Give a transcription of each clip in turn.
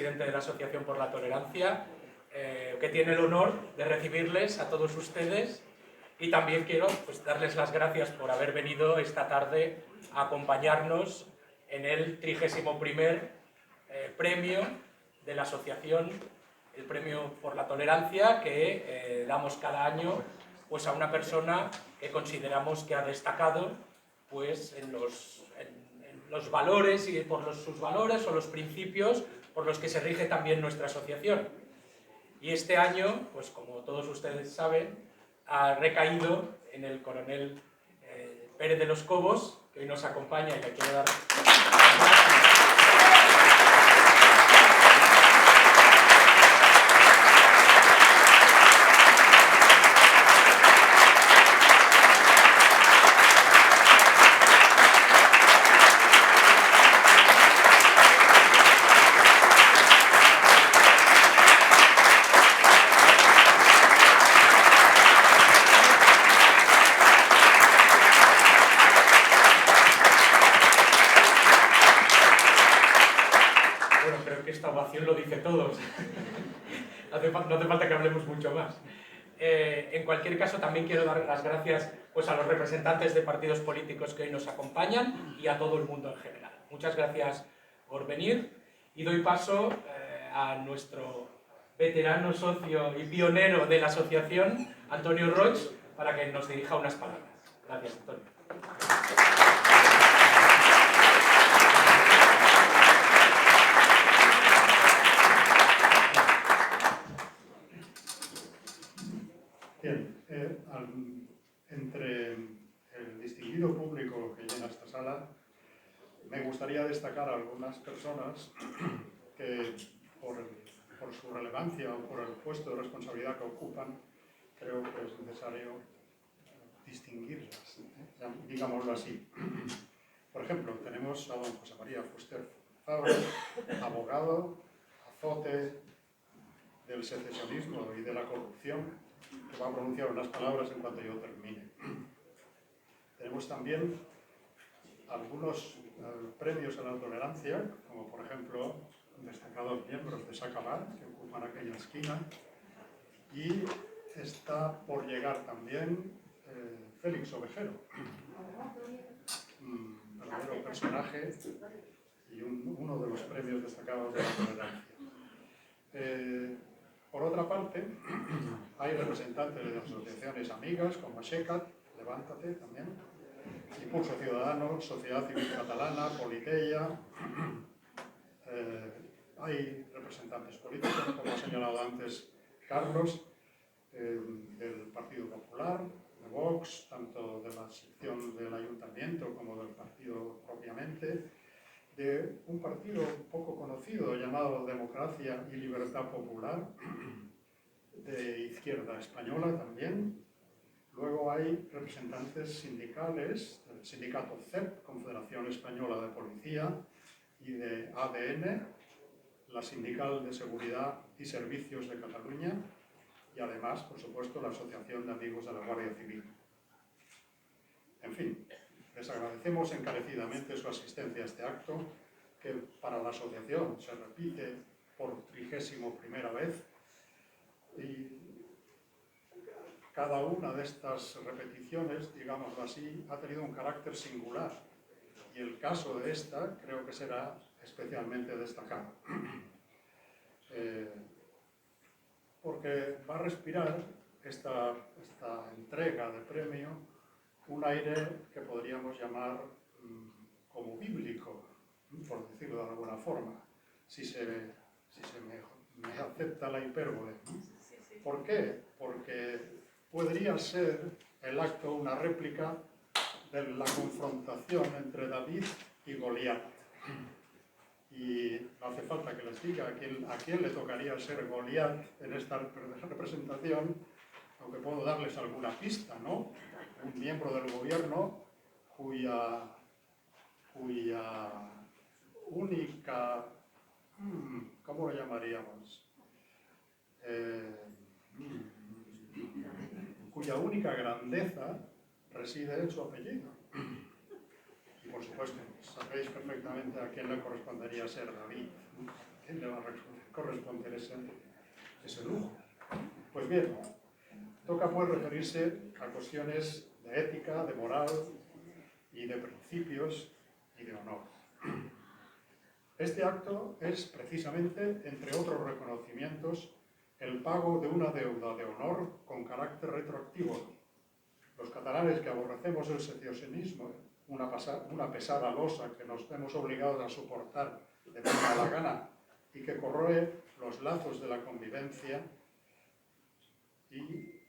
presidente de la Asociación por la Tolerancia, que tiene el honor de recibirles a todos ustedes, y también quiero darles las gracias por haber venido esta tarde a acompañarnos en el 31º premio de la Asociación, el Premio por la Tolerancia, que damos cada año a una persona que consideramos que ha destacado en los valores y por sus valores o los principios por los que se rige también nuestra asociación. Y este año, como todos ustedes saben, ha recaído en el coronel Pérez de los Cobos, que hoy nos acompaña y le quiero dar lo dice todos. No hace falta que hablemos mucho más. En cualquier caso, también quiero dar las gracias a los representantes de partidos políticos que hoy nos acompañan y a todo el mundo en general. Muchas gracias por venir y doy paso a nuestro veterano socio y pionero de la asociación, Antonio Roig, para que nos dirija unas palabras. Gracias, Antonio. Bien, entre el distinguido público que llena esta sala, me gustaría destacar a algunas personas que, por su relevancia o por el puesto de responsabilidad que ocupan, creo que es necesario distinguirlas, digámoslo así. Por ejemplo, tenemos a don José María Fuster Fabra, abogado, azote del secesionismo y de la corrupción, que va a pronunciar unas palabras en cuanto yo termine. Tenemos también algunos premios a la tolerancia, como por ejemplo destacados miembros de Sacabar, que ocupan aquella esquina, y está por llegar también Félix Ovejero, un verdadero personaje y uno de los premios destacados de la tolerancia. Por otra parte, hay representantes de asociaciones amigas como Aixecat, Levántate también, Impulso Ciudadano, Sociedad Civil Catalana, Politeia. Hay representantes políticos, como ha señalado antes Carlos, del Partido Popular, de Vox, tanto de la sección del Ayuntamiento como del partido propiamente, de un partido poco conocido llamado Democracia y Libertad Popular, de Izquierda Española también. Luego hay representantes sindicales del sindicato CEP, Confederación Española de Policía, y de ADN, la Sindical de Seguridad y Servicios de Cataluña, y además, por supuesto, la Asociación de Amigos de la Guardia Civil. En fin, les agradecemos encarecidamente su asistencia a este acto, que para la asociación se repite por 31ª vez, y cada una de estas repeticiones, digámoslo así, ha tenido un carácter singular, y el caso de esta creo que será especialmente destacado, porque va a respirar esta entrega de premio un aire que podríamos llamar como bíblico, por decirlo de alguna forma, si se me acepta la hipérbole. ¿Por qué? Porque podría ser el acto una réplica de la confrontación entre David y Goliat. Y no hace falta que les diga a quién le tocaría ser Goliat en esta representación, aunque puedo darles alguna pista, ¿no? Un miembro del gobierno cuya única, ¿cómo lo llamaríamos? Cuya única grandeza reside en su apellido. Y por supuesto, sabéis perfectamente a quién le correspondería ser David. quién le va a corresponder ese lujo? Pues bien, toca pues referirse a cuestiones de ética, de moral y de principios y de honor. Este acto es precisamente, entre otros reconocimientos, el pago de una deuda de honor con carácter retroactivo. Los catalanes que aborrecemos el secesionismo, una pesada losa que nos vemos obligados a soportar de mala gana y que corroe los lazos de la convivencia, y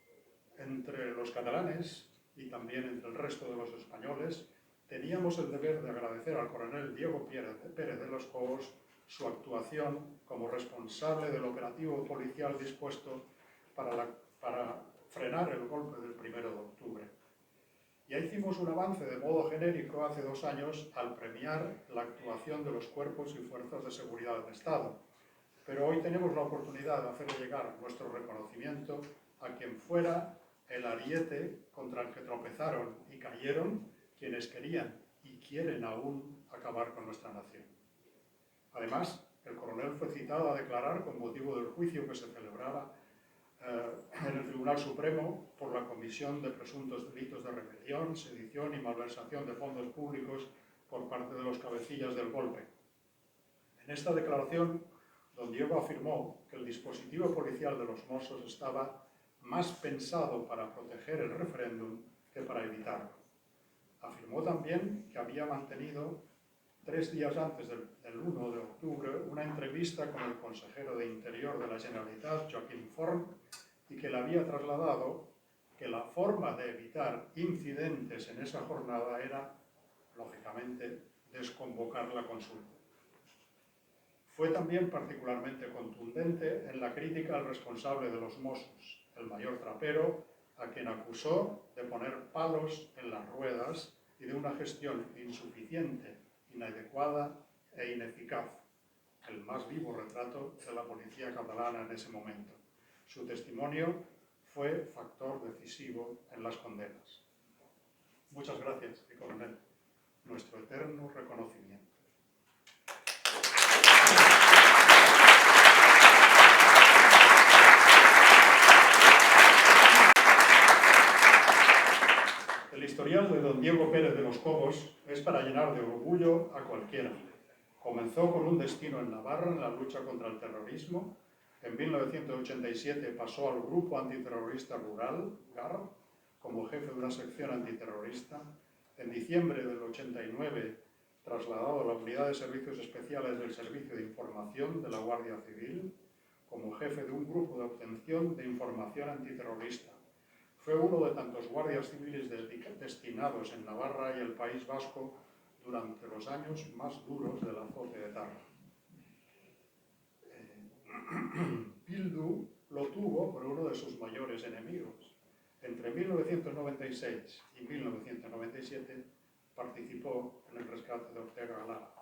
entre los catalanes y también entre el resto de los españoles, teníamos el deber de agradecer al coronel Diego Pérez de los Cobos su actuación como responsable del operativo policial dispuesto para frenar el golpe del 1 de octubre. Ya hicimos un avance de modo genérico hace 2 años al premiar la actuación de los cuerpos y fuerzas de seguridad del Estado, pero hoy tenemos la oportunidad de hacer llegar nuestro reconocimiento a quien fuera el ariete contra el que tropezaron y cayeron quienes querían y quieren aún acabar con nuestra nación. Además, el coronel fue citado a declarar con motivo del juicio que se celebraba en el Tribunal Supremo por la comisión de presuntos delitos de rebelión, sedición y malversación de fondos públicos por parte de los cabecillas del golpe. En esta declaración, don Diego afirmó que el dispositivo policial de los Mossos estaba más pensado para proteger el referéndum que para evitarlo. Afirmó también que había mantenido 3 días antes del 1 de octubre una entrevista con el consejero de Interior de la Generalitat, Joaquim Forn, y que le había trasladado que la forma de evitar incidentes en esa jornada era, lógicamente, desconvocar la consulta. Fue también particularmente contundente en la crítica al responsable de los Mossos, el mayor Trapero, a quien acusó de poner palos en las ruedas y de una gestión insuficiente, inadecuada e ineficaz, el más vivo retrato de la policía catalana en ese momento. Su testimonio fue factor decisivo en las condenas. Muchas gracias, mi coronel. Nuestro eterno reconocimiento. El historial de don Diego Pérez de los Cobos es para llenar de orgullo a cualquiera. Comenzó con un destino en Navarra en la lucha contra el terrorismo. En 1987 pasó al Grupo Antiterrorista Rural, GAR, como jefe de una sección antiterrorista. En diciembre del 89, trasladado a la Unidad de Servicios Especiales del Servicio de Información de la Guardia Civil, como jefe de un grupo de obtención de información antiterrorista. Fue uno de tantos guardias civiles destinados en Navarra y el País Vasco durante los años más duros del azote de etarra. Bildu lo tuvo por uno de sus mayores enemigos. Entre 1996 y 1997 participó en el rescate de Ortega Galara.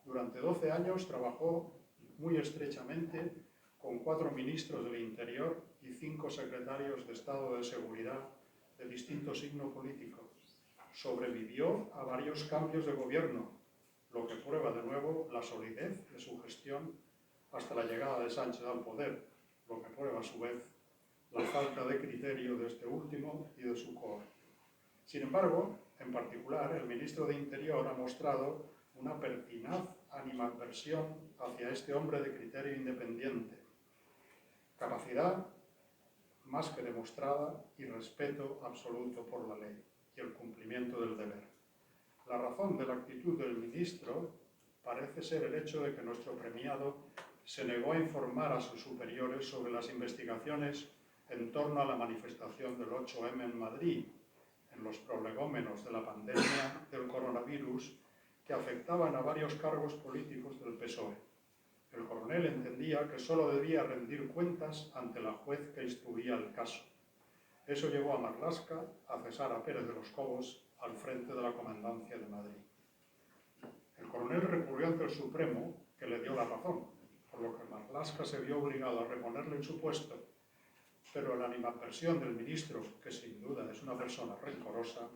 Durante 12 años trabajó muy estrechamente con 4 ministros del Interior y 5 secretarios de Estado de Seguridad de distinto signo político. Sobrevivió a varios cambios de gobierno, lo que prueba de nuevo la solidez de su gestión hasta la llegada de Sánchez al poder, lo que prueba a su vez la falta de criterio de este último y de su cohorte. Sin embargo, en particular, el ministro de Interior ha mostrado una pertinaz animadversión hacia este hombre de criterio independiente, capacidad más que demostrada y respeto absoluto por la ley y el cumplimiento del deber. La razón de la actitud del ministro parece ser el hecho de que nuestro premiado se negó a informar a sus superiores sobre las investigaciones en torno a la manifestación del 8M en Madrid, en los prolegómenos de la pandemia del coronavirus que afectaban a varios cargos políticos del PSOE. El coronel entendía que solo debía rendir cuentas ante la juez que instruía el caso. Eso llevó a Marlaska a cesar a Pérez de los Cobos al frente de la Comandancia de Madrid. El coronel recurrió ante el Supremo, que le dio la razón, por lo que Marlaska se vio obligado a reponerle en su puesto, pero la animadversión del ministro, que sin duda es una persona rencorosa,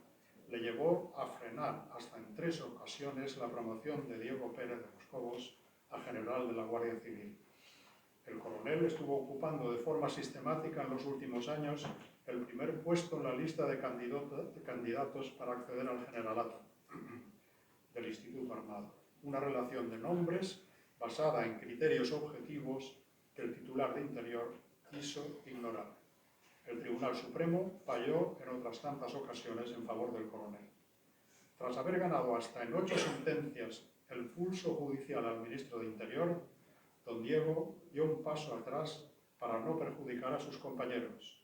le llevó a frenar hasta en 3 ocasiones la promoción de Diego Pérez de los Cobos a general de la Guardia Civil. El coronel estuvo ocupando de forma sistemática en los últimos años el primer puesto en la lista de candidatos para acceder al generalato del Instituto Armado. Una relación de nombres basada en criterios objetivos que el titular de Interior quiso ignorar. El Tribunal Supremo falló en otras tantas ocasiones en favor del coronel. Tras haber ganado hasta en 8 sentencias el pulso judicial al ministro de Interior, don Diego dio un paso atrás para no perjudicar a sus compañeros.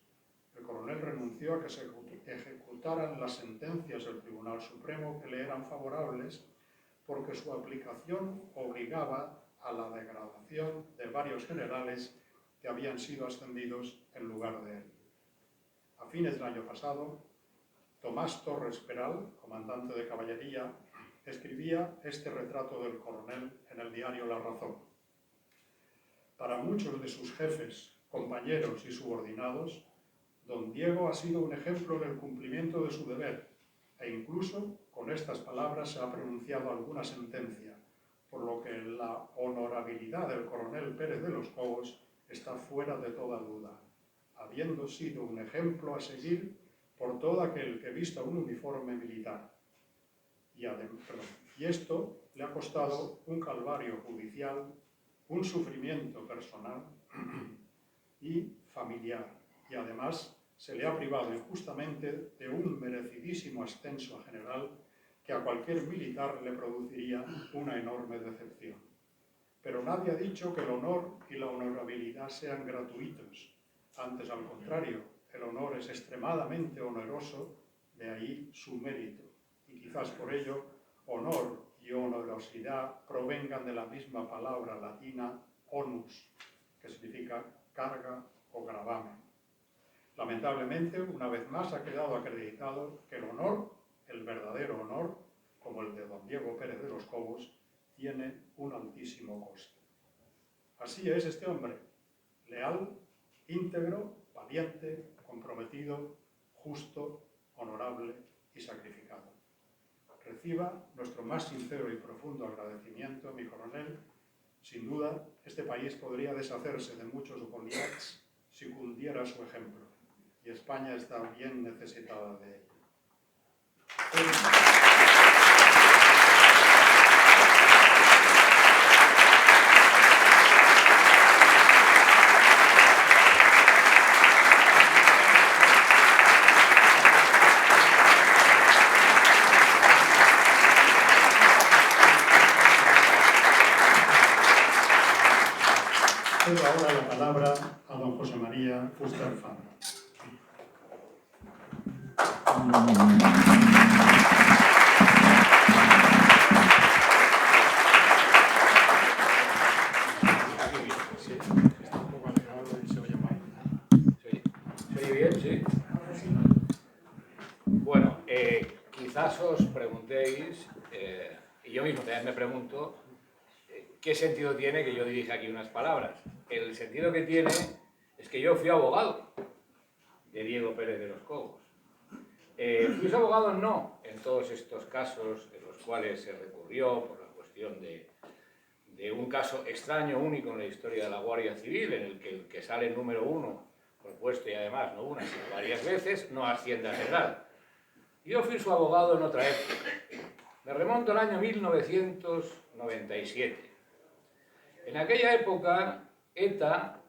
El coronel renunció a que se ejecutaran las sentencias del Tribunal Supremo que le eran favorables porque su aplicación obligaba a la degradación de varios generales que habían sido ascendidos en lugar de él. A fines del año pasado, Tomás Torres Peral, comandante de caballería, escribía este retrato del coronel en el diario La Razón. Para muchos de sus jefes, compañeros y subordinados, don Diego ha sido un ejemplo del cumplimiento de su deber e incluso con estas palabras se ha pronunciado alguna sentencia, por lo que la honorabilidad del coronel Pérez de los Cobos está fuera de toda duda, habiendo sido un ejemplo a seguir por todo aquel que vista un uniforme militar. Y esto le ha costado un calvario judicial, un sufrimiento personal y familiar, y además se le ha privado injustamente de un merecidísimo ascenso a general que a cualquier militar le produciría una enorme decepción. Pero nadie ha dicho que el honor y la honorabilidad sean gratuitos. Antes, al contrario, el honor es extremadamente oneroso, de ahí su mérito. Y quizás por ello, honor y onerosidad provengan de la misma palabra latina onus, que significa carga o gravamen. Lamentablemente, una vez más ha quedado acreditado que el honor, el verdadero honor, como el de don Diego Pérez de los Cobos, tiene un altísimo coste. Así es este hombre, leal, íntegro, valiente, comprometido, justo, honorable y sacrificado. Reciba nuestro más sincero y profundo agradecimiento, mi coronel. Sin duda, este país podría deshacerse de muchos Goliaths si cundiera su ejemplo. Y España está bien necesitada de ello. Cedo ahora la palabra a don José María Fuster Fabra. ¿Se oye bien? ¿Sí? Bueno, quizás os preguntéis, y yo mismo también me pregunto, ¿qué sentido tiene que yo dirija aquí unas palabras? El sentido que tiene es que yo fui abogado de Diego Pérez de los Cobos. Fui abogado no en todos estos casos en los cuales se recurrió por la cuestión de un caso extraño, único en la historia de la Guardia Civil, en el que sale el número 1 propuesto y además no una, sino varias veces, no asciende a general. Yo fui su abogado en otra época. Me remonto al año 1997. En aquella época, ETA,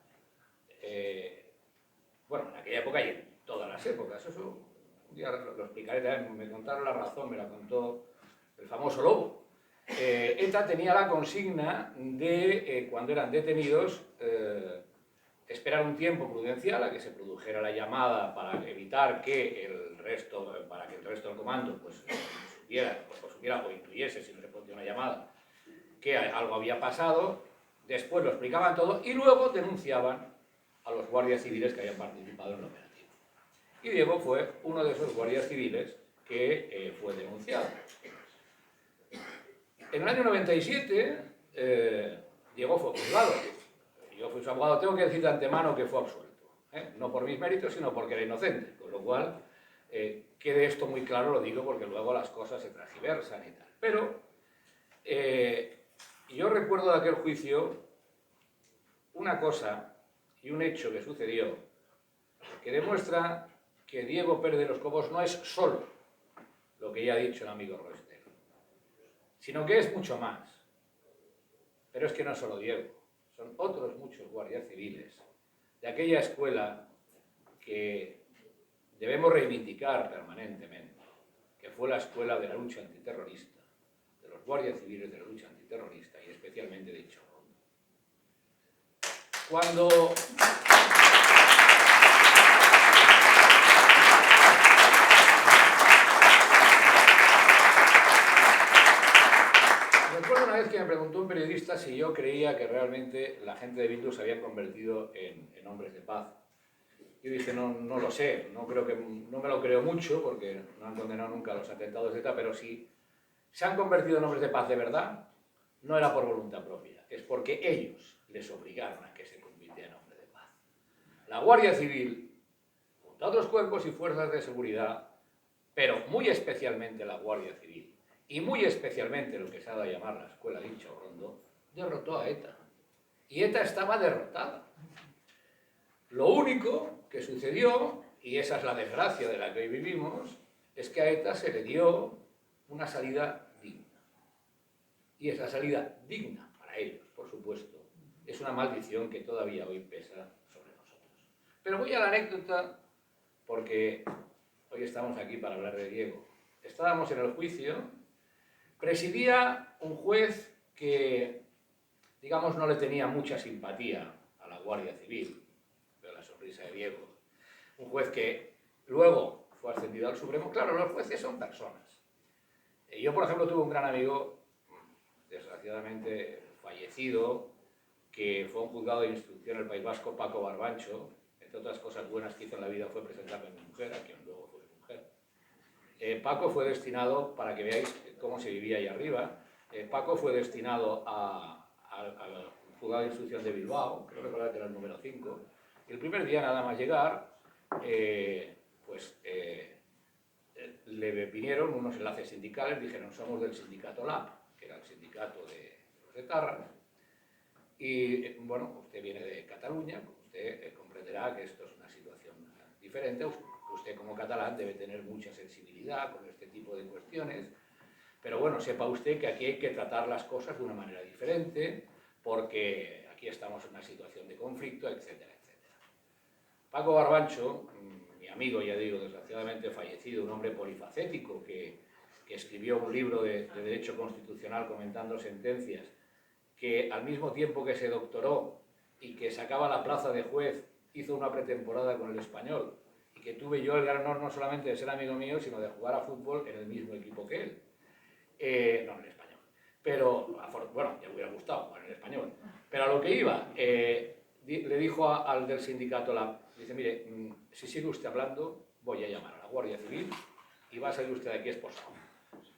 bueno, en aquella época y en todas las épocas, eso un día lo explicaré también, me contaron la razón, me la contó el famoso Lobo. ETA tenía la consigna de, cuando eran detenidos, esperar un tiempo prudencial a que se produjera la llamada para evitar que el resto del comando pues, supiera o intuyese, si no se producía una llamada, que algo había pasado. Después lo explicaban todo y luego denunciaban a los guardias civiles que habían participado en el operativo. Y Diego fue uno de esos guardias civiles que fue denunciado. En el año 97, Diego fue juzgado. Yo fui su abogado, tengo que decir de antemano que fue absuelto. No por mis méritos, sino porque era inocente. Con lo cual, quede esto muy claro, lo digo porque luego las cosas se transgiversan y tal. Pero Y yo recuerdo de aquel juicio una cosa y un hecho que sucedió que demuestra que Diego Pérez de los Cobos no es solo lo que ya ha dicho el amigo Roester, sino que es mucho más. Pero es que no es solo Diego, son otros muchos guardias civiles de aquella escuela que debemos reivindicar permanentemente, que fue la escuela de la lucha antiterrorista, de los guardias civiles de la lucha antiterrorista y especialmente de Chorrondo. Cuando recuerdo una vez que me preguntó un periodista si yo creía que realmente la gente de Bildu se había convertido en hombres de paz. Yo dije, no lo sé, no me lo creo mucho porque no han condenado nunca los atentados de ETA, pero si se han convertido en hombres de paz de verdad, no era por voluntad propia, es porque ellos les obligaron a que se convirtieran en hombres de paz. La Guardia Civil, junto a otros cuerpos y fuerzas de seguridad, pero muy especialmente la Guardia Civil, y muy especialmente lo que se ha dado a llamar la Escuela de Chorrondo, derrotó a ETA. Y ETA estaba derrotada. Lo único que sucedió, y esa es la desgracia de la que hoy vivimos, es que a ETA se le dio una salida digna. Y esa salida digna para ellos, por supuesto, es una maldición que todavía hoy pesa sobre nosotros. Pero voy a la anécdota porque hoy estamos aquí para hablar de Diego. Estábamos en el juicio, presidía un juez que, digamos, no le tenía mucha simpatía a la Guardia Civil. Veo la sonrisa de Diego. Un juez que luego fue ascendido al Supremo. Claro, los jueces son personas. Yo, por ejemplo, tuve un gran amigo, desgraciadamente fallecido, que fue un juzgado de instrucción en el País Vasco, Paco Barbancho. Entre otras cosas buenas que hizo en la vida fue presentarme a mi mujer, a quien luego fue mi mujer. Paco fue destinado, para que veáis cómo se vivía ahí arriba, Paco fue destinado al juzgado de instrucción de Bilbao, creo recordar que era el número 5, y el primer día nada más llegar, le vinieron unos enlaces sindicales, dijeron, somos del sindicato LAP, que era el sindicato de los etarras, y bueno, usted viene de Cataluña, usted comprenderá que esto es una situación diferente, usted como catalán debe tener mucha sensibilidad con este tipo de cuestiones, pero bueno, sepa usted que aquí hay que tratar las cosas de una manera diferente, porque aquí estamos en una situación de conflicto, etcétera, etcétera. Paco Barbancho, mi amigo, ya digo, desgraciadamente fallecido, un hombre polifacético que escribió un libro de Derecho Constitucional comentando sentencias, que al mismo tiempo que se doctoró y que sacaba la plaza de juez, hizo una pretemporada con el Español, y que tuve yo el gran honor no solamente de ser amigo mío, sino de jugar a fútbol en el mismo equipo que él. No, en el Español. Pero, bueno, ya me hubiera gustado jugar en el Español. Pero a lo que iba, le dijo al del sindicato LAB, dice, mire, si sigue usted hablando, voy a llamar a la Guardia Civil y va a salir usted de aquí esposado.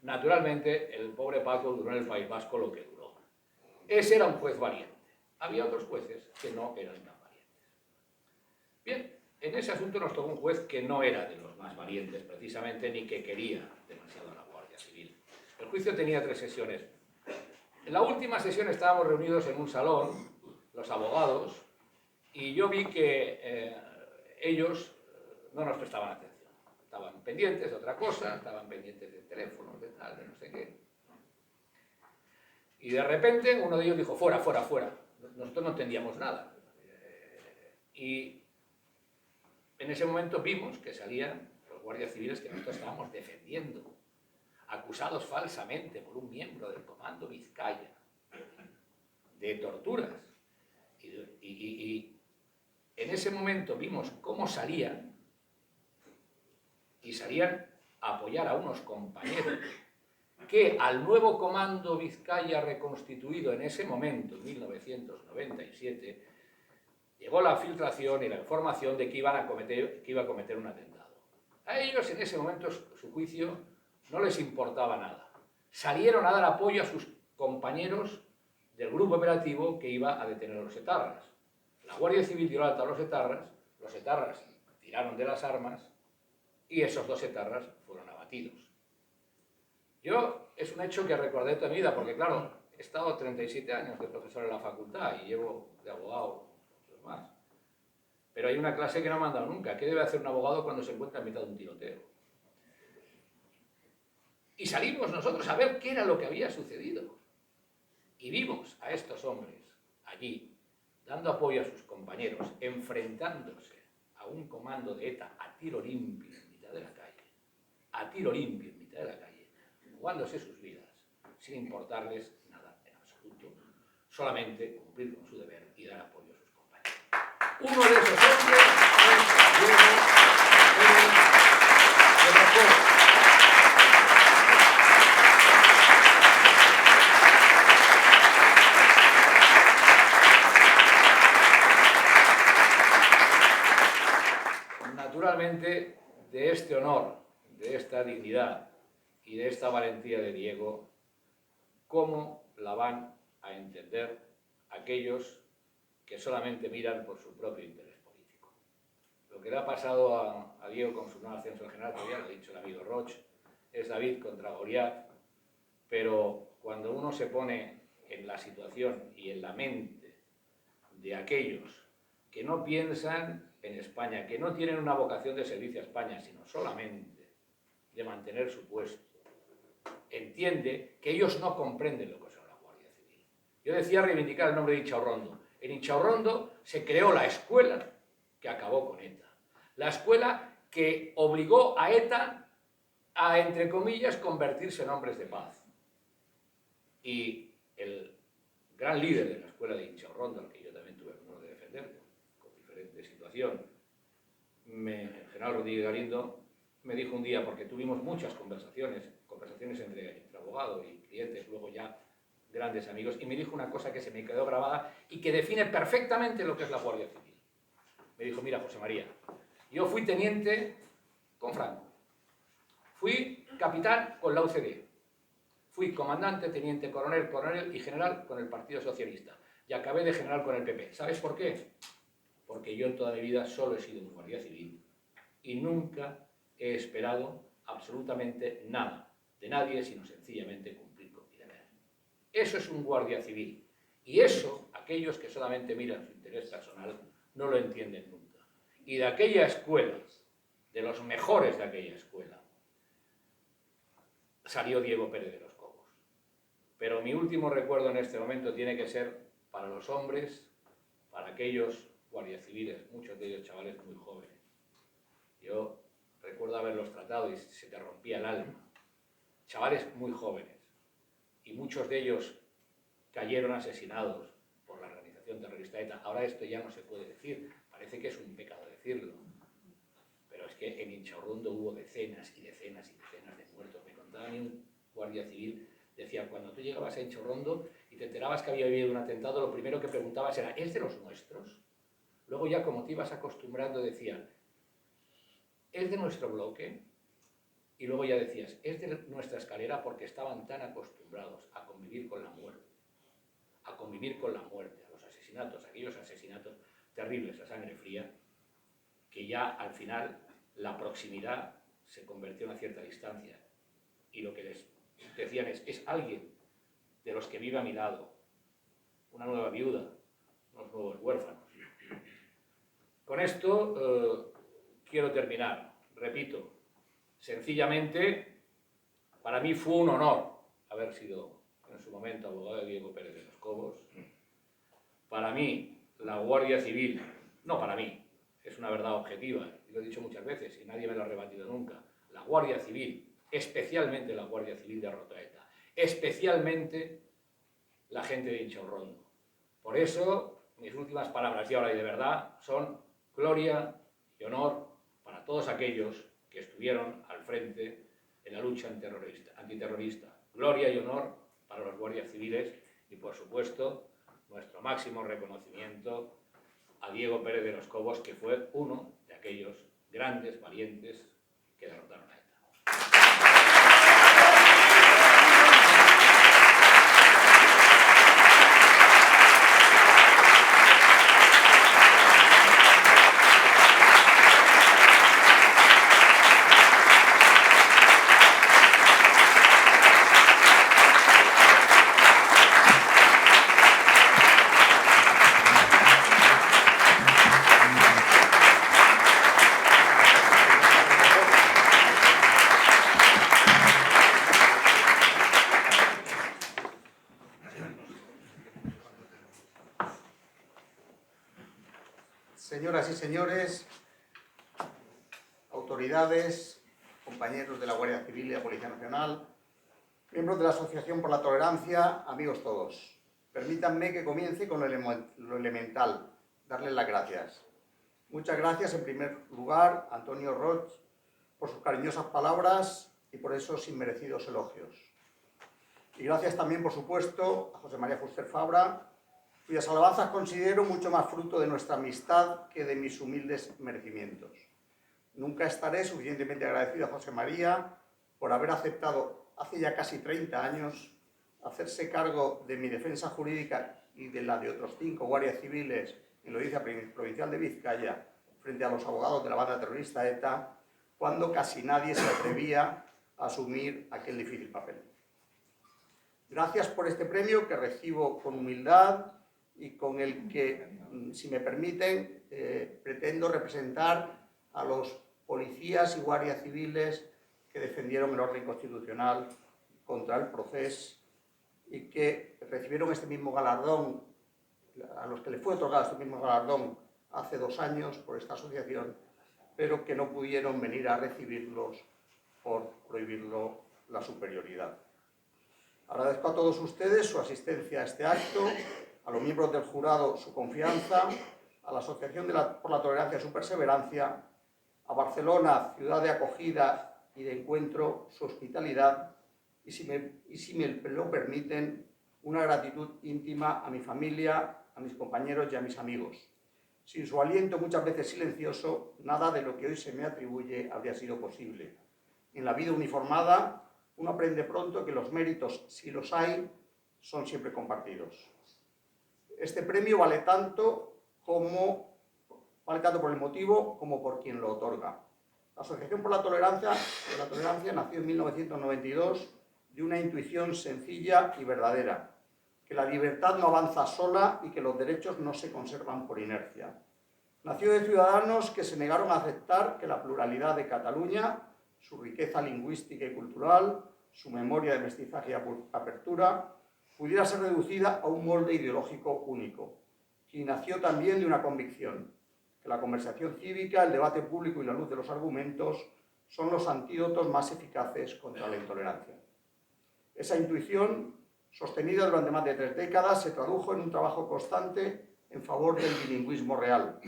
Naturalmente, el pobre Paco duró en el País Vasco lo que duró. Ese era un juez valiente. Había otros jueces que no eran tan valientes. Bien, en ese asunto nos tocó un juez que no era de los más valientes, precisamente, ni que quería demasiado a la Guardia Civil. El juicio tenía 3 sesiones. En la última sesión estábamos reunidos en un salón, los abogados, y yo vi que ellos no nos prestaban atención. Estaban pendientes de otra cosa, estaban pendientes de teléfonos, de tal, de no sé qué. Y de repente uno de ellos dijo, fuera, fuera, fuera. Nosotros no entendíamos nada. Y en ese momento vimos que salían los guardias civiles que nosotros estábamos defendiendo, acusados falsamente por un miembro del Comando Vizcaya de torturas. Y en ese momento vimos cómo salían, y salían a apoyar a unos compañeros que al nuevo Comando Vizcaya reconstituido en ese momento, en 1997, llegó la filtración y la información de que iba a cometer un atentado. A ellos en ese momento su juicio no les importaba nada. Salieron a dar apoyo a sus compañeros del grupo operativo que iba a detener a los etarras. La Guardia Civil dio la alta a los etarras tiraron de las armas y esos 2 etarras fueron abatidos. Es un hecho que recordé toda mi vida, porque claro, he estado 37 años de profesor en la facultad y llevo de abogado muchos más. Pero hay una clase que no me han dado nunca. ¿Qué debe hacer un abogado cuando se encuentra en mitad de un tiroteo? Y salimos nosotros a ver qué era lo que había sucedido. Y vimos a estos hombres allí, dando apoyo a sus compañeros, enfrentándose a un comando de ETA a tiro limpio en mitad de la calle, a tiro limpio en mitad de la calle, jugándose sus vidas, sin importarles nada en absoluto, solamente cumplir con su deber y dar apoyo a sus compañeros. Uno de esos hombres es Diego Pérez de los Cobos. Naturalmente, de este honor, de esta dignidad y de esta valentía de Diego, ¿cómo la van a entender aquellos que solamente miran por su propio interés político? Lo que le ha pasado a Diego con su no ascenso al general, ya lo ha dicho el amigo Roch, es David contra Goliat, pero cuando uno se pone en la situación y en la mente de aquellos que no piensan en España, que no tienen una vocación de servicio a España, sino solamente de mantener su puesto, entiende que ellos no comprenden lo que son la Guardia Civil. Yo decía reivindicar el nombre de Inchaurrondo. En Inchaurrondo se creó la escuela que acabó con ETA. La escuela que obligó a ETA a, entre comillas, convertirse en hombres de paz. Y el gran líder de la escuela de Inchaurrondo, al que yo también tuve el honor de defender, con diferente situación, el general Rodríguez Galindo, me dijo un día, porque tuvimos muchas conversaciones entre abogado y clientes, luego ya grandes amigos, y me dijo una cosa que se me quedó grabada y que define perfectamente lo que es la Guardia Civil. Me dijo, mira, José María, yo fui teniente con Franco, fui capitán con la UCD, fui comandante, teniente, coronel y general con el Partido Socialista, y acabé de general con el PP. ¿Sabes por qué? Porque yo en toda mi vida solo he sido un guardia civil y nunca he esperado absolutamente nada de nadie, sino sencillamente cumplir con mi deber. Eso es un guardia civil. Y eso, aquellos que solamente miran su interés personal, no lo entienden nunca. Y de aquella escuela, de los mejores de aquella escuela, salió Diego Pérez de los Cobos. Pero mi último recuerdo en este momento tiene que ser para los hombres, para aquellos guardias civiles, muchos de ellos chavales muy jóvenes. Yo recuerdo haberlos tratado y se te rompía el alma. Chavales muy jóvenes. Y muchos de ellos cayeron asesinados por la organización terrorista ETA. Ahora esto ya no se puede decir, parece que es un pecado decirlo. Pero es que en Inchaurrondo hubo decenas y decenas y decenas de muertos. Me contaba a mí un guardia civil, decía, cuando tú llegabas a Inchaurrondo y te enterabas que había habido un atentado, lo primero que preguntabas era, ¿es de los nuestros? Luego ya como te ibas acostumbrando decían, ¿es de nuestro bloque? Y luego ya decías, es de nuestra escalera, porque estaban tan acostumbrados a convivir con la muerte, a los asesinatos, aquellos asesinatos terribles a sangre fría, que ya al final la proximidad se convirtió en una cierta distancia. Y lo que les decían es alguien de los que vive a mi lado, una nueva viuda, unos nuevos huérfanos. Con esto quiero terminar. Repito, sencillamente, para mí fue un honor haber sido en su momento abogado de Diego Pérez de los Cobos. Para mí, la Guardia Civil, no para mí, es una verdad objetiva, y lo he dicho muchas veces y nadie me lo ha rebatido nunca, la Guardia Civil, especialmente la Guardia Civil derrotó a ETA, especialmente la gente de Inchaurrondo. Por eso, mis últimas palabras, y ahora y de verdad, son gloria y honor para todos aquellos que estuvieron al frente en la lucha antiterrorista. Gloria y honor para los guardias civiles y, por supuesto, nuestro máximo reconocimiento a Diego Pérez de los Cobos, que fue uno de aquellos grandes valientes que derrotaron a ETA. Señoras y señores, autoridades, compañeros de la Guardia Civil y la Policía Nacional, miembros de la Asociación por la Tolerancia, amigos todos, permítanme que comience con lo elemental, darles las gracias. Muchas gracias, en primer lugar, a Antonio Roig, por sus cariñosas palabras y por esos inmerecidos elogios. Y gracias también, por supuesto, a José María Fuster Fabra, cuyas alabanzas considero mucho más fruto de nuestra amistad que de mis humildes merecimientos. Nunca estaré suficientemente agradecido a José María por haber aceptado hace ya casi 30 años hacerse cargo de mi defensa jurídica y de la de otros 5 guardias civiles en la Audiencia Provincial de Vizcaya frente a los abogados de la banda terrorista ETA, cuando casi nadie se atrevía a asumir aquel difícil papel. Gracias por este premio que recibo con humildad y con el que, si me permiten, pretendo representar a los policías y guardias civiles que defendieron el orden constitucional contra el Procés y que recibieron este mismo galardón, a los que les fue otorgado este mismo galardón hace 2 años por esta asociación, pero que no pudieron venir a recibirlos por prohibirlo la superioridad. Agradezco a todos ustedes su asistencia a este acto, a los miembros del jurado su confianza, a la Asociación por la Tolerancia su perseverancia, a Barcelona, ciudad de acogida y de encuentro, su hospitalidad, y si me lo permiten, una gratitud íntima a mi familia, a mis compañeros y a mis amigos. Sin su aliento, muchas veces silencioso, nada de lo que hoy se me atribuye habría sido posible. En la vida uniformada, uno aprende pronto que los méritos, si los hay, son siempre compartidos. Este premio vale tanto por el motivo como por quien lo otorga. La Asociación por la Tolerancia nació en 1992 de una intuición sencilla y verdadera, que la libertad no avanza sola y que los derechos no se conservan por inercia. Nació de ciudadanos que se negaron a aceptar que la pluralidad de Cataluña, su riqueza lingüística y cultural, su memoria de mestizaje y apertura, pudiera ser reducida a un molde ideológico único. Y nació también de una convicción, que la conversación cívica, el debate público y la luz de los argumentos son los antídotos más eficaces contra la intolerancia. Esa intuición, sostenida durante más de 3 décadas, se tradujo en un trabajo constante en favor del bilingüismo real,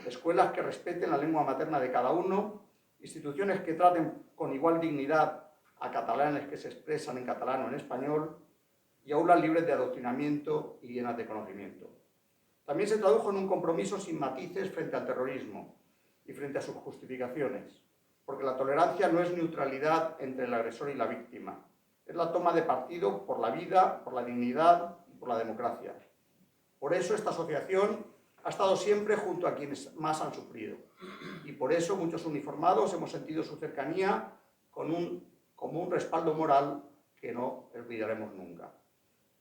escuelas que respeten la lengua materna de cada uno, instituciones que traten con igual dignidad a catalanes que se expresan en catalán o en español, y aulas libres de adoctrinamiento y llenas de conocimiento. También se tradujo en un compromiso sin matices frente al terrorismo y frente a sus justificaciones, porque la tolerancia no es neutralidad entre el agresor y la víctima, es la toma de partido por la vida, por la dignidad y por la democracia. Por eso esta asociación ha estado siempre junto a quienes más han sufrido, y por eso muchos uniformados hemos sentido su cercanía como un respaldo moral que no olvidaremos nunca.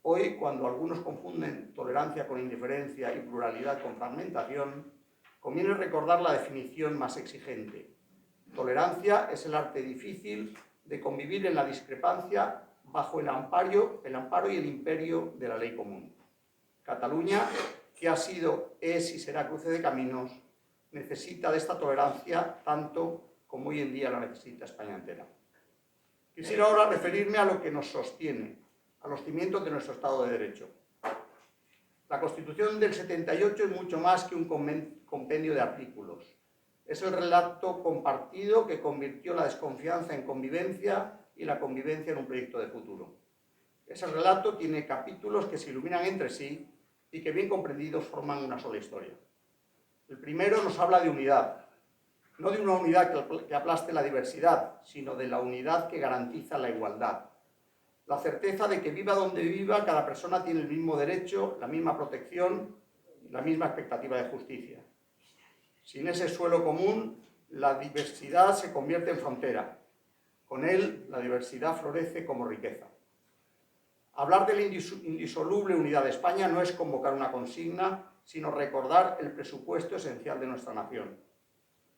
Hoy, cuando algunos confunden tolerancia con indiferencia y pluralidad con fragmentación, conviene recordar la definición más exigente. Tolerancia es el arte difícil de convivir en la discrepancia bajo el amparo y el imperio de la ley común. Cataluña, que ha sido, es y será cruce de caminos, necesita de esta tolerancia tanto como hoy en día la necesita España entera. Quisiera ahora referirme a lo que nos sostiene, a los cimientos de nuestro Estado de Derecho. La Constitución del 78 es mucho más que un compendio de artículos. Es el relato compartido que convirtió la desconfianza en convivencia y la convivencia en un proyecto de futuro. Ese relato tiene capítulos que se iluminan entre sí y que, bien comprendidos, forman una sola historia. El primero nos habla de unidad, no de una unidad que aplaste la diversidad, sino de la unidad que garantiza la igualdad. La certeza de que viva donde viva, cada persona tiene el mismo derecho, la misma protección y la misma expectativa de justicia. Sin ese suelo común, la diversidad se convierte en frontera. Con él, la diversidad florece como riqueza. Hablar de la indisoluble unidad de España no es convocar una consigna, sino recordar el presupuesto esencial de nuestra nación.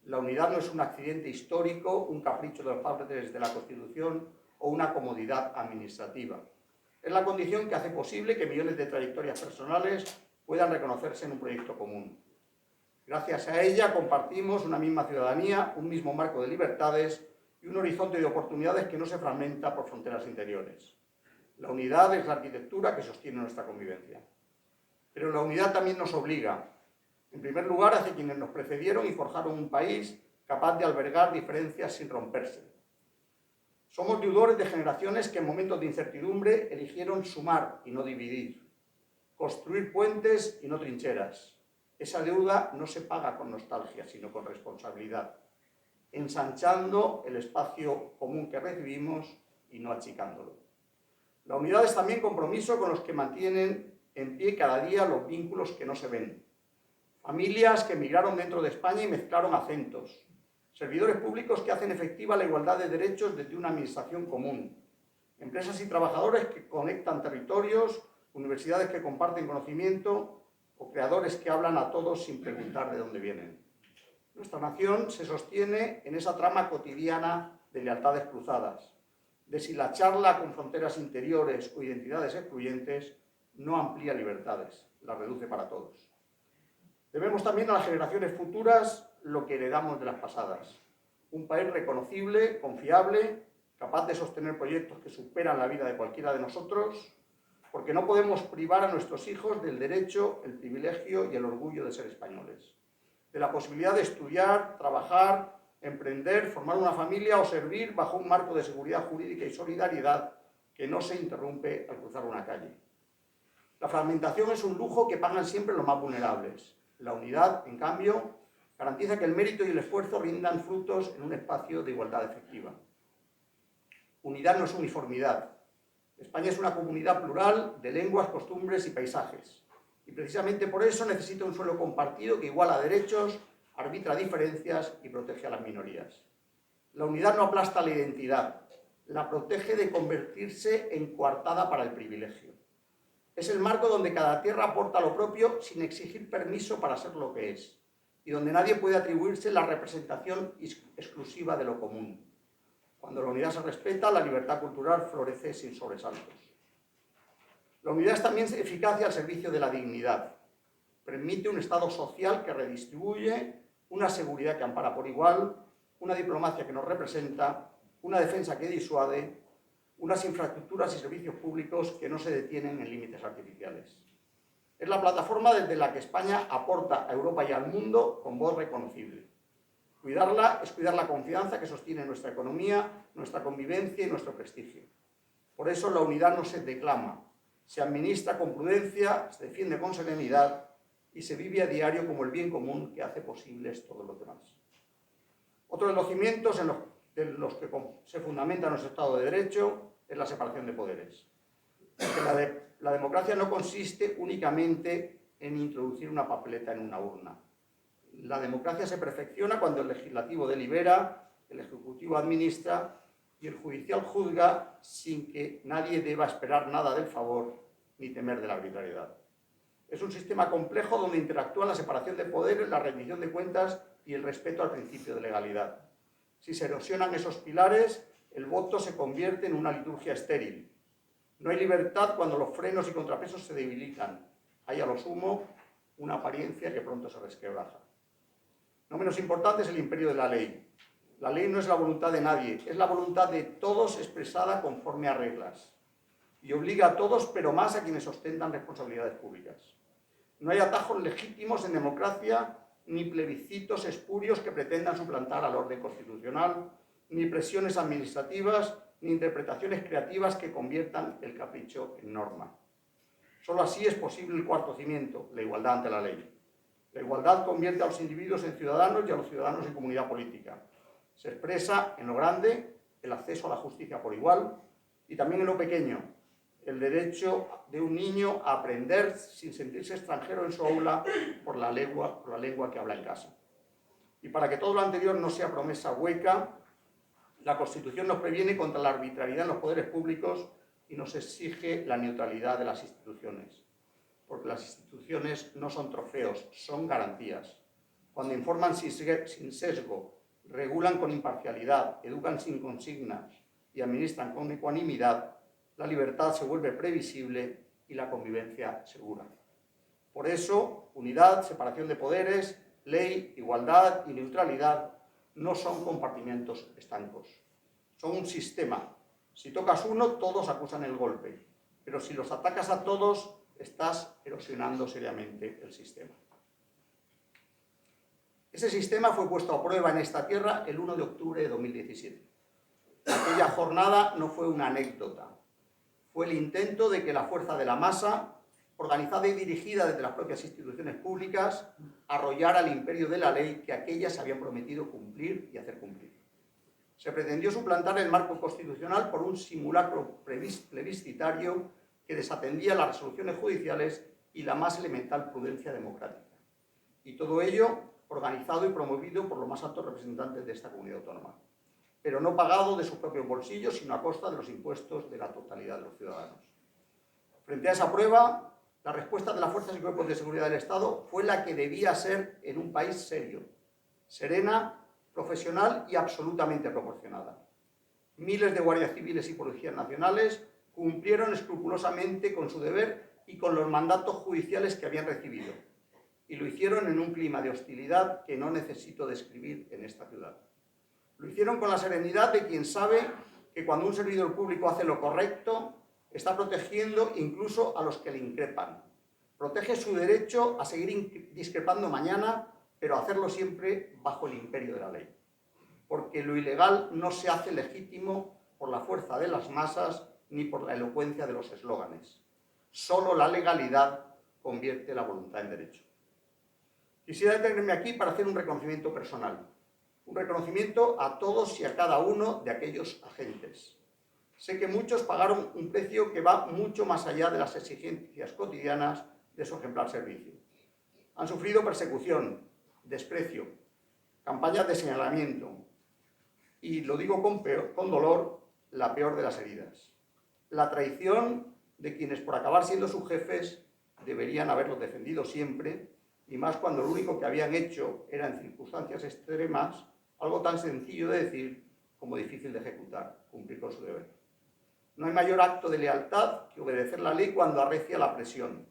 La unidad no es un accidente histórico, un capricho de los padres de la Constitución o una comodidad administrativa. Es la condición que hace posible que millones de trayectorias personales puedan reconocerse en un proyecto común. Gracias a ella compartimos una misma ciudadanía, un mismo marco de libertades y un horizonte de oportunidades que no se fragmenta por fronteras interiores. La unidad es la arquitectura que sostiene nuestra convivencia. Pero la unidad también nos obliga, en primer lugar, hacia quienes nos precedieron y forjaron un país capaz de albergar diferencias sin romperse. Somos deudores de generaciones que en momentos de incertidumbre eligieron sumar y no dividir, construir puentes y no trincheras. Esa deuda no se paga con nostalgia, sino con responsabilidad, ensanchando el espacio común que recibimos y no achicándolo. La unidad es también compromiso con los que mantienen en pie cada día los vínculos que no se ven. Familias que emigraron dentro de España y mezclaron acentos. Servidores públicos que hacen efectiva la igualdad de derechos desde una administración común. Empresas y trabajadores que conectan territorios, universidades que comparten conocimiento o creadores que hablan a todos sin preguntar de dónde vienen. Nuestra nación se sostiene en esa trama cotidiana de lealtades cruzadas, deshilacharla con fronteras interiores o identidades excluyentes no amplía libertades, las reduce para todos. Debemos también a las generaciones futuras lo que heredamos de las pasadas. Un país reconocible, confiable, capaz de sostener proyectos que superan la vida de cualquiera de nosotros, porque no podemos privar a nuestros hijos del derecho, el privilegio y el orgullo de ser españoles, de la posibilidad de estudiar, trabajar, emprender, formar una familia o servir bajo un marco de seguridad jurídica y solidaridad que no se interrumpe al cruzar una calle. La fragmentación es un lujo que pagan siempre los más vulnerables. La unidad, en cambio, garantiza que el mérito y el esfuerzo rindan frutos en un espacio de igualdad efectiva. Unidad no es uniformidad. España es una comunidad plural de lenguas, costumbres y paisajes. Y precisamente por eso necesita un suelo compartido que iguala derechos, arbitra diferencias y protege a las minorías. La unidad no aplasta la identidad, la protege de convertirse en coartada para el privilegio. Es el marco donde cada tierra aporta lo propio sin exigir permiso para ser lo que es, y donde nadie puede atribuirse la representación exclusiva de lo común. Cuando la unidad se respeta, la libertad cultural florece sin sobresaltos. La unidad es también eficacia al servicio de la dignidad. Permite un Estado social que redistribuye, una seguridad que ampara por igual, una diplomacia que nos representa, una defensa que disuade, unas infraestructuras y servicios públicos que no se detienen en límites artificiales. Es la plataforma desde la que España aporta a Europa y al mundo con voz reconocible. Cuidarla es cuidar la confianza que sostiene nuestra economía, nuestra convivencia y nuestro prestigio. Por eso la unidad no se declama, se administra con prudencia, se defiende con serenidad y se vive a diario como el bien común que hace posibles todos los demás. Otro de los cimientos en los que se fundamenta nuestro Estado de Derecho es la separación de poderes. Porque la democracia no consiste únicamente en introducir una papeleta en una urna. La democracia se perfecciona cuando el legislativo delibera, el ejecutivo administra y el judicial juzga sin que nadie deba esperar nada del favor ni temer de la arbitrariedad. Es un sistema complejo donde interactúan la separación de poderes, la rendición de cuentas y el respeto al principio de legalidad. Si se erosionan esos pilares, el voto se convierte en una liturgia estéril. No hay libertad cuando los frenos y contrapesos se debilitan. Hay a lo sumo una apariencia que pronto se resquebraja. No menos importante es el imperio de la ley. La ley no es la voluntad de nadie, es la voluntad de todos expresada conforme a reglas. Y obliga a todos, pero más a quienes ostentan responsabilidades públicas. No hay atajos legítimos en democracia, ni plebiscitos espurios que pretendan suplantar al orden constitucional, ni presiones administrativas, ni interpretaciones creativas que conviertan el capricho en norma. Solo así es posible el cuarto cimiento, la igualdad ante la ley. La igualdad convierte a los individuos en ciudadanos y a los ciudadanos en comunidad política. Se expresa en lo grande, el acceso a la justicia por igual, y también en lo pequeño, el derecho de un niño a aprender sin sentirse extranjero en su aula por la lengua que habla en casa. Y para que todo lo anterior no sea promesa hueca, la Constitución nos previene contra la arbitrariedad en los poderes públicos y nos exige la neutralidad de las instituciones. Porque las instituciones no son trofeos, son garantías. Cuando informan sin sesgo, regulan con imparcialidad, educan sin consignas y administran con ecuanimidad, la libertad se vuelve previsible y la convivencia segura. Por eso, unidad, separación de poderes, Ley, igualdad y neutralidad no son compartimentos estancos. Son un sistema. Si tocas uno, todos acusan el golpe. Pero si los atacas a todos, estás erosionando seriamente el sistema. Ese sistema fue puesto a prueba en esta tierra el 1 de octubre de 2017. Aquella jornada no fue una anécdota. Fue el intento de que la fuerza de la masa, organizada y dirigida desde las propias instituciones públicas, arrollara el imperio de la ley que aquellas habían prometido cumplir y hacer cumplir. Se pretendió suplantar el marco constitucional por un simulacro plebiscitario que desatendía las resoluciones judiciales y la más elemental prudencia democrática. Y todo ello organizado y promovido por los más altos representantes de esta comunidad autónoma, pero no pagado de sus propios bolsillos, sino a costa de los impuestos de la totalidad de los ciudadanos. Frente a esa prueba, la respuesta de las fuerzas y cuerpos de seguridad del Estado fue la que debía ser en un país serio, serena, profesional y absolutamente proporcionada. Miles de guardias civiles y policías nacionales cumplieron escrupulosamente con su deber y con los mandatos judiciales que habían recibido, y lo hicieron en un clima de hostilidad que no necesito describir en esta ciudad. Lo hicieron con la serenidad de quien sabe que cuando un servidor público hace lo correcto, está protegiendo incluso a los que le increpan. Protege su derecho a seguir discrepando mañana, pero hacerlo siempre bajo el imperio de la ley. Porque lo ilegal no se hace legítimo por la fuerza de las masas ni por la elocuencia de los eslóganes. Solo la legalidad convierte la voluntad en derecho. Quisiera detenerme aquí para hacer un reconocimiento personal. Un reconocimiento a todos y a cada uno de aquellos agentes. Sé que muchos pagaron un precio que va mucho más allá de las exigencias cotidianas de su ejemplar servicio. Han sufrido persecución, desprecio, campañas de señalamiento y, lo digo con dolor, la peor de las heridas. La traición de quienes por acabar siendo sus jefes deberían haberlos defendido siempre, y más cuando lo único que habían hecho era en circunstancias extremas algo tan sencillo de decir como difícil de ejecutar, cumplir con su deber. No hay mayor acto de lealtad que obedecer la ley cuando arrecia la presión.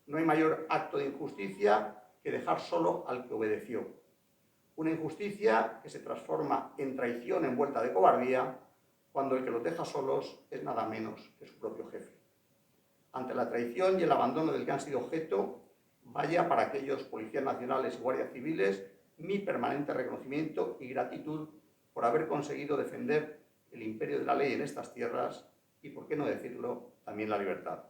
No hay mayor acto de injusticia que dejar solo al que obedeció. Una injusticia que se transforma en traición envuelta de cobardía cuando el que los deja solos es nada menos que su propio jefe. Ante la traición y el abandono del que han sido objeto, vaya para aquellos policías nacionales y guardias civiles mi permanente reconocimiento y gratitud por haber conseguido defender el imperio de la ley en estas tierras y, por qué no decirlo, también la libertad.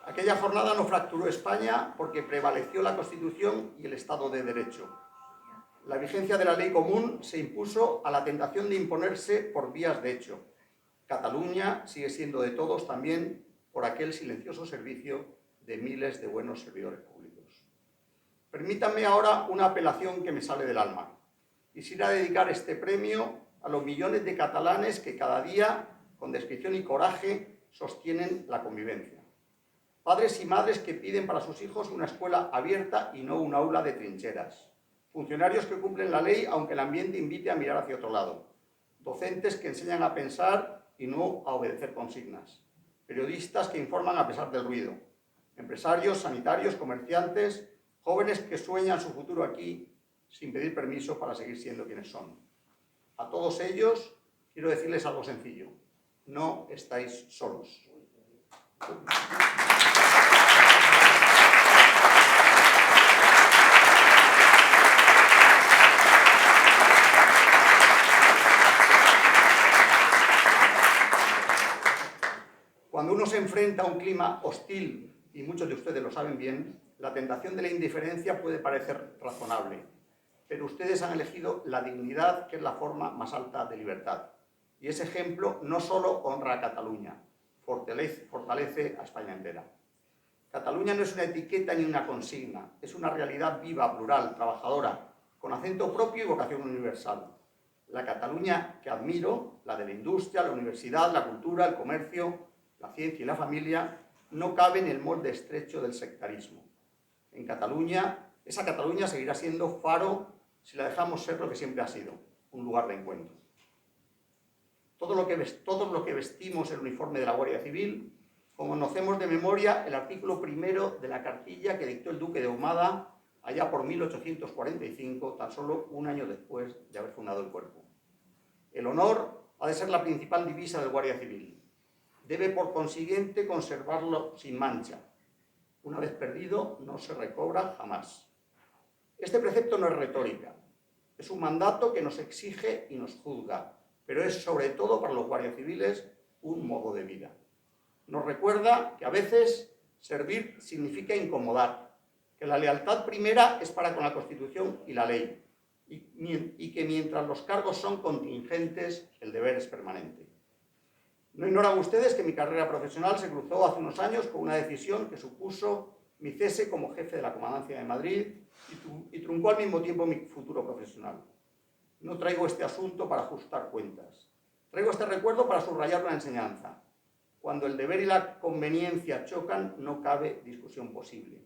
Aquella jornada no fracturó España porque prevaleció la Constitución y el Estado de Derecho. La vigencia de la ley común se impuso a la tentación de imponerse por vías de hecho. Cataluña sigue siendo de todos también por aquel silencioso servicio de miles de buenos servidores públicos. Permítanme ahora una apelación que me sale del alma. Quisiera dedicar este premio a los millones de catalanes que cada día, con descripción y coraje, sostienen la convivencia. Padres y madres que piden para sus hijos una escuela abierta y no un aula de trincheras. Funcionarios que cumplen la ley aunque el ambiente invite a mirar hacia otro lado. Docentes que enseñan a pensar y no a obedecer consignas. Periodistas que informan a pesar del ruido. Empresarios, sanitarios, comerciantes, jóvenes que sueñan su futuro aquí sin pedir permiso para seguir siendo quienes son. A todos ellos quiero decirles algo sencillo. No estáis solos. Cuando uno se enfrenta a un clima hostil, y muchos de ustedes lo saben bien, la tentación de la indiferencia puede parecer razonable, pero ustedes han elegido la dignidad, que es la forma más alta de libertad. Y ese ejemplo no solo honra a Cataluña, fortalece a España entera. Cataluña no es una etiqueta ni una consigna, es una realidad viva, plural, trabajadora, con acento propio y vocación universal. La Cataluña que admiro, la de la industria, la universidad, la cultura, el comercio, la ciencia y la familia, no cabe en el molde estrecho del sectarismo. En Cataluña, esa Cataluña seguirá siendo faro si la dejamos ser lo que siempre ha sido, un lugar de encuentro. Todos los que vestimos el uniforme de la Guardia Civil, conocemos de memoria el artículo primero de la cartilla que dictó el duque de Ahumada allá por 1845, tan solo un año después de haber fundado el cuerpo. El honor ha de ser la principal divisa del Guardia Civil. Debe, por consiguiente, conservarlo sin mancha. Una vez perdido, no se recobra jamás. Este precepto no es retórica. Es un mandato que nos exige y nos juzga, pero es sobre todo para los guardias civiles un modo de vida. Nos recuerda que a veces servir significa incomodar, que la lealtad primera es para con la Constitución y la ley, y que mientras los cargos son contingentes, el deber es permanente. No ignoran ustedes que mi carrera profesional se cruzó hace unos años con una decisión que supuso mi cese como jefe de la Comandancia de Madrid y truncó al mismo tiempo mi futuro profesional. No traigo este asunto para ajustar cuentas. Traigo este recuerdo para subrayar una enseñanza. Cuando el deber y la conveniencia chocan, no cabe discusión posible.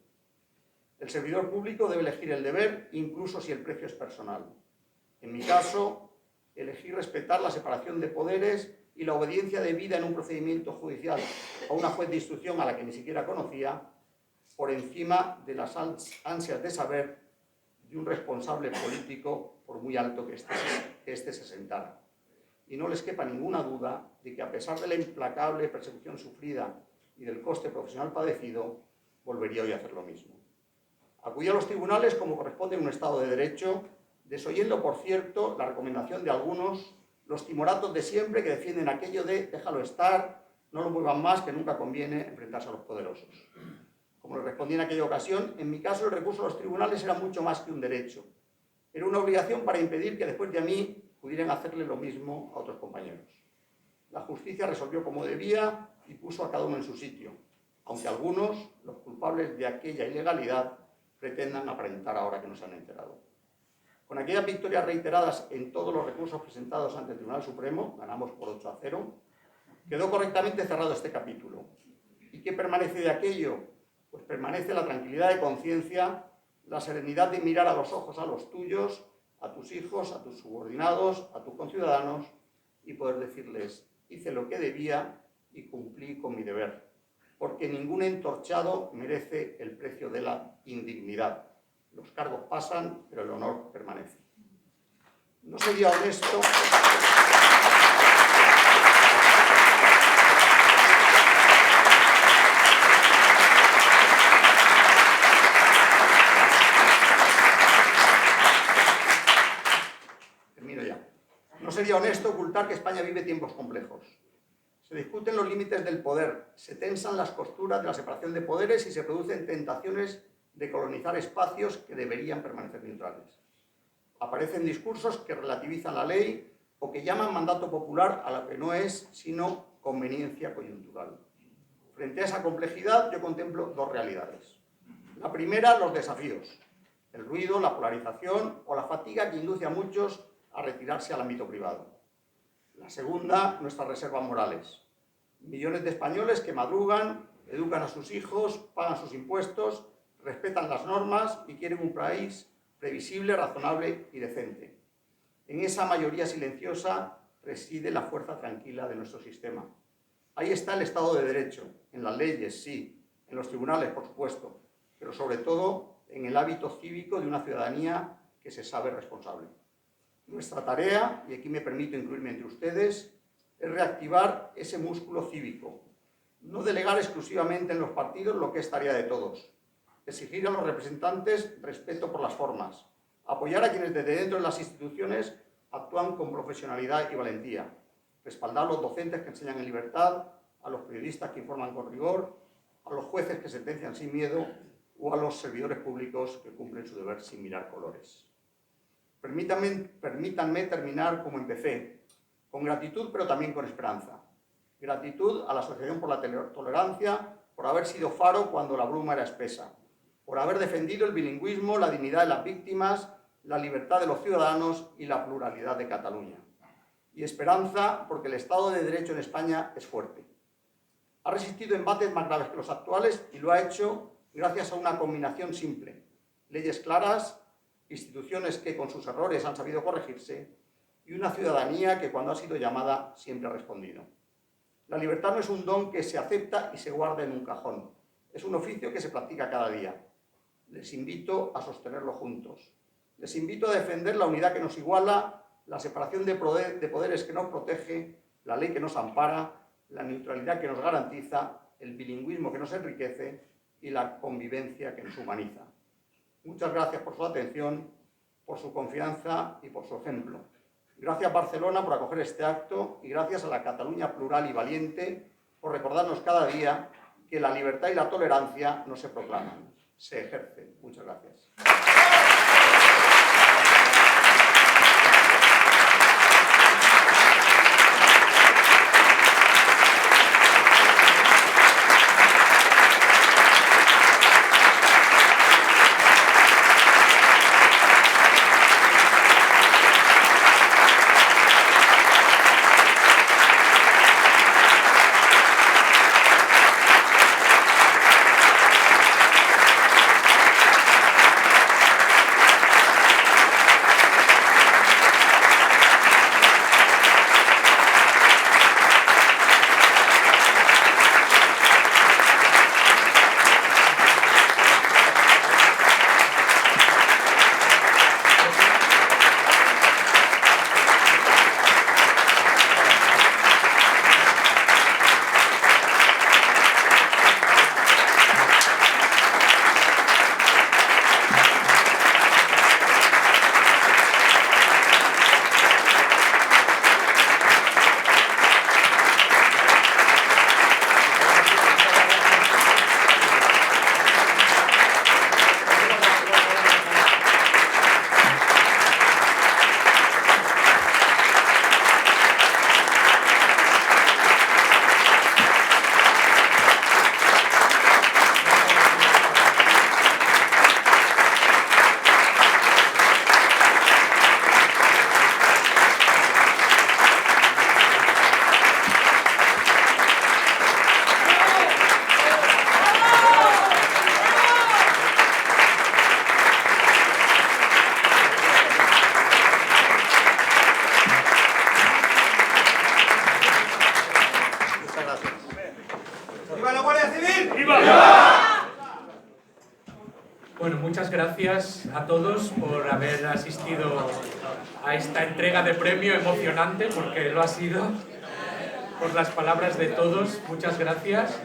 El servidor público debe elegir el deber, incluso si el precio es personal. En mi caso, elegí respetar la separación de poderes y la obediencia debida en un procedimiento judicial a una juez de instrucción a la que ni siquiera conocía, por encima de las ansias de saber de un responsable político, por muy alto que éste se sentara. Y no les quepa ninguna duda de que, a pesar de la implacable persecución sufrida y del coste profesional padecido, volvería hoy a hacer lo mismo. Acudí a los tribunales como corresponde en un Estado de Derecho, desoyendo, por cierto, la recomendación de algunos, los timoratos de siempre que defienden aquello de déjalo estar, no lo muevan más, que nunca conviene enfrentarse a los poderosos. Como les respondí en aquella ocasión, en mi caso el recurso a los tribunales era mucho más que un derecho. Era una obligación para impedir que después de mí pudieran hacerle lo mismo a otros compañeros. La justicia resolvió como debía y puso a cada uno en su sitio, aunque algunos, los culpables de aquella ilegalidad, pretendan aparentar ahora que no se han enterado. Con aquellas victorias reiteradas en todos los recursos presentados ante el Tribunal Supremo, ganamos por 8-0, quedó correctamente cerrado este capítulo. ¿Y qué permanece de aquello? Pues permanece la tranquilidad de conciencia, la serenidad de mirar a los ojos a los tuyos, a tus hijos, a tus subordinados, a tus conciudadanos, y poder decirles, hice lo que debía y cumplí con mi deber, porque ningún entorchado merece el precio de la indignidad. Los cargos pasan, pero el honor permanece. No sería honesto... No sería honesto ocultar que España vive tiempos complejos. Se discuten los límites del poder, se tensan las costuras de la separación de poderes y se producen tentaciones de colonizar espacios que deberían permanecer neutrales. Aparecen discursos que relativizan la ley o que llaman mandato popular a lo que no es sino conveniencia coyuntural. Frente a esa complejidad yo contemplo dos realidades. La primera, los desafíos, el ruido, la polarización o la fatiga que induce a muchos a retirarse al ámbito privado. La segunda, nuestras reservas morales. Millones de españoles que madrugan, educan a sus hijos, pagan sus impuestos, respetan las normas y quieren un país previsible, razonable y decente. En esa mayoría silenciosa reside la fuerza tranquila de nuestro sistema. Ahí está el Estado de Derecho, en las leyes, sí, en los tribunales, por supuesto, pero sobre todo en el hábito cívico de una ciudadanía que se sabe responsable. Nuestra tarea, y aquí me permito incluirme entre ustedes, es reactivar ese músculo cívico, no delegar exclusivamente en los partidos lo que es tarea de todos, exigir a los representantes respeto por las formas, apoyar a quienes desde dentro de las instituciones actúan con profesionalidad y valentía, respaldar a los docentes que enseñan en libertad, a los periodistas que informan con rigor, a los jueces que sentencian sin miedo o a los servidores públicos que cumplen su deber sin mirar colores. Permítanme terminar como empecé, con gratitud pero también con esperanza. Gratitud a la Asociación por la Tolerancia por haber sido faro cuando la bruma era espesa, por haber defendido el bilingüismo, la dignidad de las víctimas, la libertad de los ciudadanos y la pluralidad de Cataluña. Y esperanza porque el Estado de Derecho en España es fuerte. Ha resistido embates más graves que los actuales y lo ha hecho gracias a una combinación simple: leyes claras, instituciones que con sus errores han sabido corregirse y una ciudadanía que cuando ha sido llamada siempre ha respondido. La libertad no es un don que se acepta y se guarda en un cajón. Es un oficio que se practica cada día. Les invito a sostenerlo juntos. Les invito a defender la unidad que nos iguala, la separación de poderes que nos protege, la ley que nos ampara, la neutralidad que nos garantiza, el bilingüismo que nos enriquece y la convivencia que nos humaniza. Muchas gracias por su atención, por su confianza y por su ejemplo. Gracias Barcelona por acoger este acto y gracias a la Cataluña plural y valiente por recordarnos cada día que la libertad y la tolerancia no se proclaman, se ejercen. Muchas gracias. Bueno, muchas gracias a todos por haber asistido a esta entrega de premio emocionante, porque lo ha sido, por las palabras de todos. Muchas gracias.